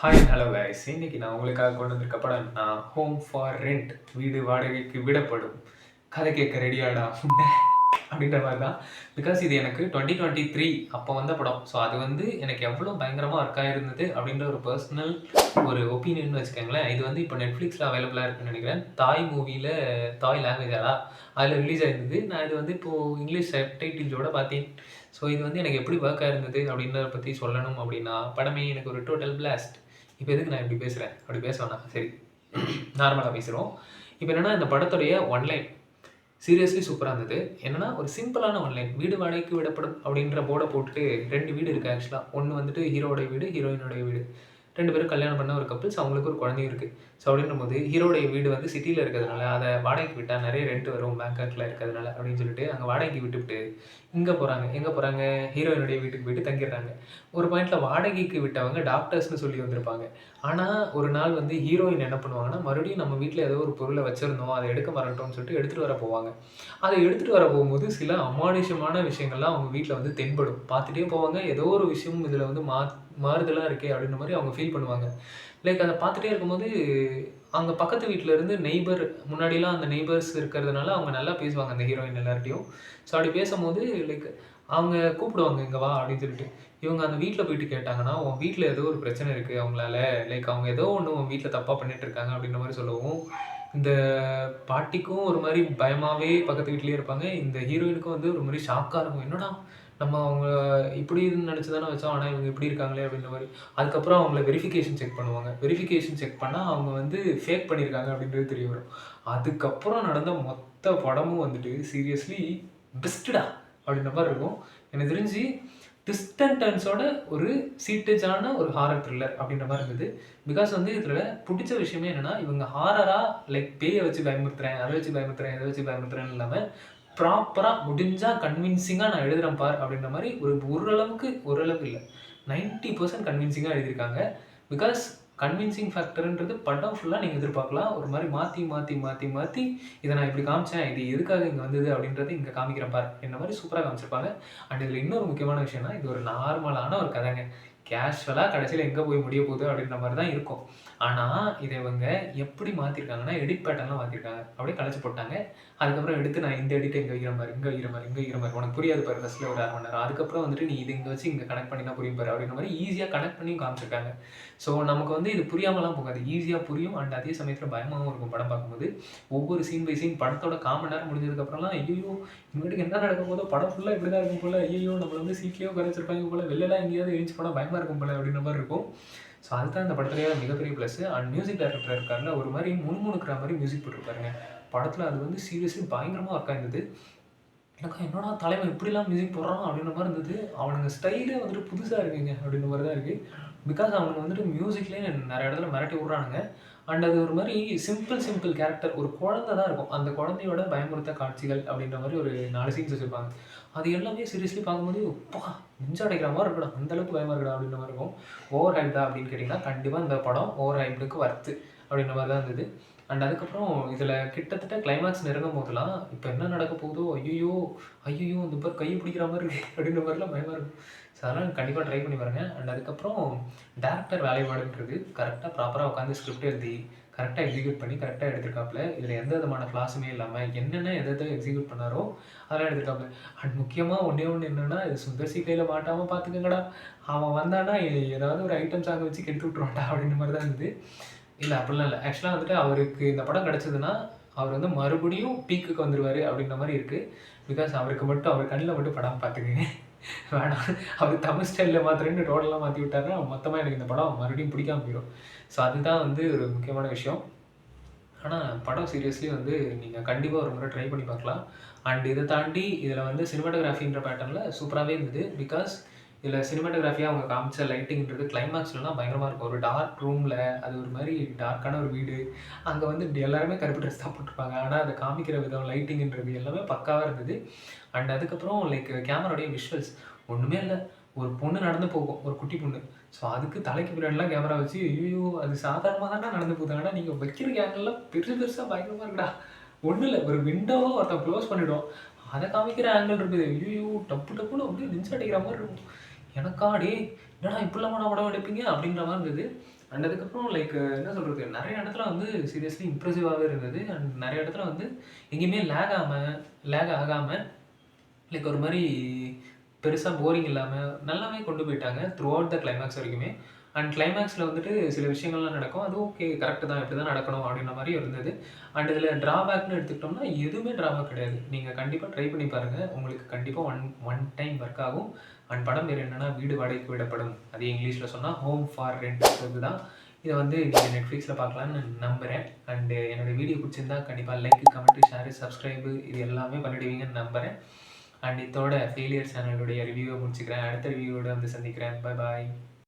Hi hello guys, இன்னைக்கு நான் உங்களுக்காக கொண்டு வந்திருக்க படம் நான் ஹோம் ஃபார் ரெண்ட், வீடு வாடகைக்கு விடப்படும். கதை கேட்க ரெடியாடா அப்படின்ற மாதிரி தான். பிகாஸ் இது எனக்கு 2023 அப்போ வந்த படம். ஸோ அது வந்து எனக்கு எவ்வளோ பயங்கரமாக ஒர்க் ஆகிருந்தது அப்படின்ற ஒரு பர்சனல் ஒரு ஒப்பீனியன் வச்சுக்கோங்களேன். இது வந்து இப்போ நெட்ஃப்ளிக்ஸில் அவைலபிளாக இருக்குன்னு நினைக்கிறேன். தாய் மூவியில் தாய் லாங்குவேஜாடா அதில் ரிலீஸ் ஆயிருந்தது. நான் இது வந்து இப்போது இங்கிலீஷ் சப்டைட்டில்ஸோட பார்த்தேன். ஸோ இது வந்து எனக்கு எப்படி ஒர்க் ஆயிருந்தது அப்படின்றத பற்றி சொல்லணும் அப்படின்னா, படமே எனக்கு ஒரு டோட்டல் பிளாஸ்ட். இப்போ எதுக்கு நான் இப்படி பேசுகிறேன்? அப்படி பேச வேணாம், சரி நார்மலாக பேசுகிறோம். இப்போ என்னென்னா, இந்த படத்துடைய ஒன்லைன் சீரியஸ்லி சூப்பராக இருந்தது. என்னென்னா, ஒரு சிம்பிளான ஒன்லைன், வீடு வாடகைக்கு விடப்படும் அப்படின்ற போர்டை போட்டுட்டு 2 வீடு இருக்குது ஆக்சுவலாக. ஒன்று வந்துட்டு ஹீரோடைய வீடு, ஹீரோயினுடைய வீடு. 2 பேரும் கல்யாணம் பண்ண ஒரு கப்பிள்ஸ். அவங்களுக்கு ஒரு குழந்தையும் இருக்குது. ஸோ அப்படின்னும்போது ஹீரோடைய வீடு வந்து சிட்டியில் இருக்கிறதுனால அதை வாடகைக்கு விட்டால் நிறைய ரெண்ட் வரும் பேங்காக்கில் இருக்கிறதுனால அப்படின்னு சொல்லிட்டு அங்கே வாடகைக்கு விட்டுவிட்டு இங்கே போகிறாங்க. எங்கே போகிறாங்க? ஹீரோயினுடைய வீட்டுக்கு போயிட்டு தங்கிடுறாங்க. ஒரு பாயிண்டில் வாடகைக்கு விட்டவங்க டாக்டர்ஸ்னு சொல்லி வந்திருப்பாங்க. ஆனால் ஒரு நாள் வந்து ஹீரோயின் என்ன பண்ணுவாங்கன்னா, மறுபடியும் நம்ம வீட்டில் ஏதோ ஒரு பொருளை வச்சுருந்தோம், அதை எடுக்க மறந்துட்டோம்னு சொல்லிட்டு எடுத்துகிட்டு வர போவாங்க. அதை எடுத்துகிட்டு வர போகும்போது சில அமானுஷ்யமான விஷயங்கள்லாம் அவங்க வீட்டில் வந்து தென்படும். பார்த்துட்டே போவாங்க. ஏதோ ஒரு விஷயம் இதில் வந்து மாறுதலாக இருக்கே அப்படின்ற மாதிரி அவங்க ஃபீல் பண்ணுவாங்க. லைக் அதை பார்த்துட்டே இருக்கும்போது அங்கே பக்கத்து வீட்டில் இருந்து நெய்பர், முன்னாடிலாம் அந்த நெய்பர்ஸ் இருக்கிறதுனால அவங்க நல்லா பேசுவாங்க அந்த ஹீரோயின் எல்லார்ட்டையும். ஸோ அப்படி பேசும்போது லைக் அவங்க கூப்பிடுவாங்க, இங்கே வா அப்படின்னு சொல்லிட்டு. இவங்க அந்த வீட்டில் போயிட்டு கேட்டாங்கன்னா, உன் வீட்டில் ஏதோ ஒரு பிரச்சனை இருக்குது அவங்களால, லைக் அவங்க ஏதோ ஒன்று உன் வீட்டில் தப்பாக பண்ணிட்டு இருக்காங்க அப்படின்ற மாதிரி சொல்லவும், இந்த பாட்டிக்கும் ஒரு மாதிரி பயமாகவே பக்கத்து வீட்லேயே இருப்பாங்க. இந்த ஹீரோயினுக்கும் வந்து ஒரு மாதிரி ஷாக்காக இருக்கும். என்னடா நம்ம அவங்க இப்படின்னு நினச்சி தானே வச்சோம், ஆனால் இவங்க இப்படி இருக்காங்களே அப்படின்ற மாதிரி. அதுக்கப்புறம் அவங்கள வெரிஃபிகேஷன் செக் பண்ணுவாங்க. வெரிஃபிகேஷன் செக் பண்ணால் அவங்க வந்து ஃபேக் பண்ணியிருக்காங்க அப்படின்றது தெரிய வரும். அதுக்கப்புறம் நடந்த மொத்த படமும் வந்துட்டு சீரியஸ்லி பெஸ்ட்டுடா அப்படின்ற மாதிரி இருக்கும். எனக்கு தெரிஞ்சு ட்விஸ்ட் அண்ட் டர்ன்ஸோட ஒரு சீட்டேஜான ஒரு ஹாரர் த்ரில்லர் அப்படின்ற மாதிரி இருந்தது. பிகாஸ் வந்து இதில் பிடிச்ச விஷயமே என்னென்னா, இவங்க ஹாரராக லைக் பேயை வச்சு பயமுறுத்துறேன், அதை வச்சு பயமுறுத்துறேன், இதை வச்சு பயமுறுத்துறேன்னு இல்லாமல் ப்ராப்பராக முடிஞ்சால் கன்வின்சிங்காக நான் எழுதுகிறேன் பார் அப்படின்ற மாதிரி ஓரளவுக்கு இல்லை 90% கன்வின்சிங்காக எழுதியிருக்காங்க. பிகாஸ் கன்வின்சிங் ஃபேக்டர்ன்றது படம் ஃபுல்லாக நீங்கள் எதிர்பார்க்கலாம். ஒரு மாதிரி மாற்றி இதை நான் இப்படி காமிச்சேன், இது எதுக்காக இங்கே வந்தது அப்படின்றது இங்கே காமிக்கிறேன் பார் என்ன மாதிரி சூப்பராக காமிச்சிருப்பாங்க. அண்ட் இதில் இன்னொரு முக்கியமான விஷயம்னா, இது ஒரு நார்மலான ஒரு கதைங்க. கேஷுவலாக கடைசியில் எங்கே போய் முடிய போகுது அப்படின்ற மாதிரி தான் இருக்கும். ஆனால் இதை இவங்க எப்படி மாற்றிருக்காங்கன்னா, எடிட் பேட்டர்லாம் மாற்றிருக்காங்க. அப்படியே கலைச்சி போட்டாங்க. அதுக்கப்புறம் எடுத்து நான் இந்த எடிட்டை இங்கே வைக்கிற மாதிரி, இங்கே வைக்கிற மாதிரி, இங்கே வைக்கிற மாதிரி, உனக்கு புரியாது பாரு ஃபஸ்ட்டில் ஒரு 1/2 மணி நேரம். அதுக்கப்புறம் வந்துட்டு நீ இது இங்கே வச்சு இங்கே கனெக்ட் பண்ணினா புரியும் பாரு அப்படின்ற மாதிரி ஈஸியாக கனெக்ட் பண்ணியும் காமிச்சிருக்காங்க. ஸோ நமக்கு வந்து இது புரியாமலாம் போகாது, ஈஸியாக புரியும். அண்ட் அதே சமயத்தில் பயமாகவும் இருக்கும் படம் பார்க்கும்போது. ஒவ்வொரு சீன் பை சீன் படத்தோட 1/4 மணி நேரம் முடிஞ்சதுக்கப்புறம்லாம் ஐயோ இனிமேட்டுக்கு என்ன நடக்கும் போதோ, படம் ஃபுல்லாக இப்படி தான் இருக்கும் போல், ஐயோ நம்மளை வந்து சீட்லேயோ குறைச்சிருப்பாங்க போல், வெளிலலாம் எங்கேயாவது எழுச்சி போனால் பயமாக இருக்கும் போல் அப்படின்ற மாதிரி இருக்கும். ஸோ அதுதான் இந்த படத்துலேயே மிகப்பெரிய ப்ளஸ். அண்ட் மியூசிக் டைரக்டர் இருக்காருல, ஒரு மாதிரி முணுமுணுக்கிற மாதிரி மியூசிக் போட்டிருப்பாருங்க படத்தில். அது வந்து சீரியஸ்லி பயங்கரமாக ஒர்க் ஆயிருந்தது. எனக்கு என்னடா தலைவன் இப்படிலாம் மியூசிக் போடுறான் அப்படின்ற மாதிரி இருந்தது. அவனுங்க ஸ்டைலே வந்துட்டு புதுசாக இருக்குங்க அப்படின்ற மாதிரி தான் இருக்குது. பிகாஸ் அவனுங்க வந்துட்டு மியூசிக்லேயே நிறைய இடத்துல மிரட்டி விட்றானுங்க. அண்ட் அது ஒரு மாதிரி சிம்பிள் கேரக்டர், ஒரு குழந்தை தான் இருக்கும். அந்த குழந்தையோட பயமுறுத்த காட்சிகள் அப்படின்ற மாதிரி ஒரு 4 சீன்ஸ் வச்சுருப்பாங்க. அது எல்லாமே சீரியஸ்லி பார்க்கும்போது அப்பா நெஞ்சு அடைக்கிற மாதிரி இருக்கடா, அந்தளவுக்கு பயமாக இருக்கடா அப்படின்ற மாதிரி இருக்கும். ஓவர் ஹைப்டா அப்படின்னு கேட்டிங்கன்னா, கண்டிப்பாக இந்த படம் ஓவர் ஹைப்டுக்கு வர்த்து அப்படின்ற மாதிரி தான் இருந்தது. அண்ட் அதுக்கப்புறம் இதில் கிட்டத்தட்ட கிளைமேக்ஸ் நெருங்கும் போதெல்லாம் இப்போ என்ன நடக்க போகுதோ, ஐயோ இந்த பேர் கையை பிடிக்கிற மாதிரி இருக்குது அப்படின்ற மாதிரிலாம் பயமாக இருக்கும். ஸோ அதெல்லாம் கண்டிப்பாக ட்ரை பண்ணி பாருங்கள். அண்ட் அதுக்கப்புறம் டேரக்டர் வேலைப்பாடுன்றது கரெக்டாக ப்ராப்பராக உட்காந்து ஸ்கிரிப்ட் எழுதி கரெக்டாக எக்ஸிக்யூட் பண்ணி கரெக்டாக எடுத்திருக்காப்புல. இதில் எந்த விதமான ஃப்ளாஸுமே இல்லாமல் என்னென்ன எதை எக்ஸிக்யூட் பண்ணாரோ அதெல்லாம் எடுத்திருக்காப்புல. அண்ட் முக்கியமாக ஒன்று என்னென்னா, இது சுந்தர் சி கையில் மாட்டாமல் பார்த்துக்கங்கடா, அவன் வந்தானா ஏதாவது ஒரு ஐட்டம் சாங் வச்சு கெடுத்து விட்ருவான்டா அப்படின்ற மாதிரி தான் இருந்தது. இல்லை அப்படிலாம் இல்லை. ஆக்சுவலாக வந்துட்டு அவருக்கு இந்த படம் கிடச்சதுன்னா அவர் வந்து மறுபடியும் பீக்குக்கு வந்துடுவார் அப்படின்ற மாதிரி இருக்குது. பிகாஸ் அவருக்கு மட்டும் அவர் கண்ணில் மட்டும் படம் பார்த்துக்கங்க வேணாம். அவர் தமிழ் ஸ்டைலில் மாத்திரன்னு ரோடெல்லாம் மாற்றி விட்டாருன்னா மொத்தமாக எனக்கு இந்த படம் மறுபடியும் பிடிக்காம போயிடும். ஸோ அதுதான் வந்து ஒரு முக்கியமான விஷயம். ஆனால் படம் சீரியஸ்லி வந்து நீங்கள் கண்டிப்பாக ஒரு முறை ட்ரை பண்ணி பார்க்கலாம். அண்ட் இதை தாண்டி இதில் வந்து சினிமாட்டோகிராஃபின்ற பேட்டர்னில் சூப்பராகவே இருந்தது. பிகாஸ் இதில் சினிமாட்டோகிராஃபியாக அவங்க காமிச்ச லைட்டிங்கிறது கிளைமேக்ஸ்லாம் பயங்கரமாக இருக்கும். ஒரு டார்க் ரூமில், அது ஒரு மாதிரி டார்க்கான ஒரு வீடு, அங்கே வந்து எல்லாருமே கருப்பு ட்ரெஸ் தான் போட்டிருப்பாங்க. ஆனால் அதை காமிக்கிற விதம், லைட்டிங்கிறது எல்லாமே பக்காவாக இருந்தது. அண்ட் அதுக்கப்புறம் லைக் கேமராவுடைய விஷுவல்ஸ் ஒன்றுமே இல்லை. ஒரு பொண்ணு நடந்து போகும், ஒரு குட்டி பொண்ணு. ஸோ அதுக்கு தலைக்கு பின்னாடிலாம் கேமரா வச்சு ஐயோ அது சாதாரணமாக தானே நடந்து போகுது. ஆனால் நீங்கள் வைக்கிற கேங்கெல்லாம் பெருசாக பயங்கரமாக இருக்குடா. ஒன்றும் இல்லை, ஒரு விண்டோவை ஒருத்தன் க்ளோஸ் பண்ணிவிடும், அதை காமிக்கிற ஆங்கிள் இருக்குது. ஐயோ டப்புன்னு அப்படியே நெஞ்சு அடிக்கிற மாதிரி இருக்கும். எனக்கா டே என்னடா இப்படிலாம் நான் படம் எடுப்பீங்க அப்படிங்கிற மாதிரி இருந்தது. அண்ட் அதுக்கப்புறம் லைக் என்ன சொல்கிறது, நிறைய இடத்துல வந்து சீரியஸ்லி இம்ப்ரெசிவாகவே இருந்தது. அண்ட் நிறைய இடத்துல வந்து எங்கேயுமே லேக் ஆகாமல் லைக் ஒரு மாதிரி பெருசாக போரிங் இல்லாமல் நல்லாவே கொண்டு போயிட்டாங்க த்ரூ அவுட் த கிளைமேக்ஸ் வரைக்குமே. அண்ட் கிளைமேக்ஸில் வந்துட்டு சில விஷயங்கள்லாம் நடக்கும், அது ஓகே கரெக்டு தான், இப்படி தான் நடக்கணும் அப்படின்ற மாதிரி இருந்தது. அண்ட் இதில் ட்ராபேக்னு எடுத்துக்கிட்டோம்னா எதுவுமே ட்ராபேக் கிடையாது. நீங்கள் கண்டிப்பாக ட்ரை பண்ணி பாருங்கள், உங்களுக்கு கண்டிப்பாக ஒன் டைம் ஒர்க் ஆகும். அண்ட் படம் பேர் என்னென்னா வீடு வாடகைக்கு விடப்படும், அது இங்கிலீஷில் சொன்னால் ஹோம் ஃபார் ரெண்ட். இதுதான். இதை வந்து நீங்கள் நெட்ஃப்ளிக்ஸில் பார்க்கலான்னு நம்புகிறேன். அண்டு என்னோடய வீடியோ பிடிச்சிருந்தா கண்டிப்பாக லைக், கமெண்ட், ஷேர், சப்ஸ்கிரைபு இது எல்லாமே பண்ணிடுவீங்கன்னு நம்புகிறேன். அண்ட் இதோட ஃபெயிலியர் சேனலுடைய ரிவ்யூவை முடிச்சுக்கிறேன். அடுத்த ரிவ்யூவோட வந்து சந்திக்கிறேன். Bye bye.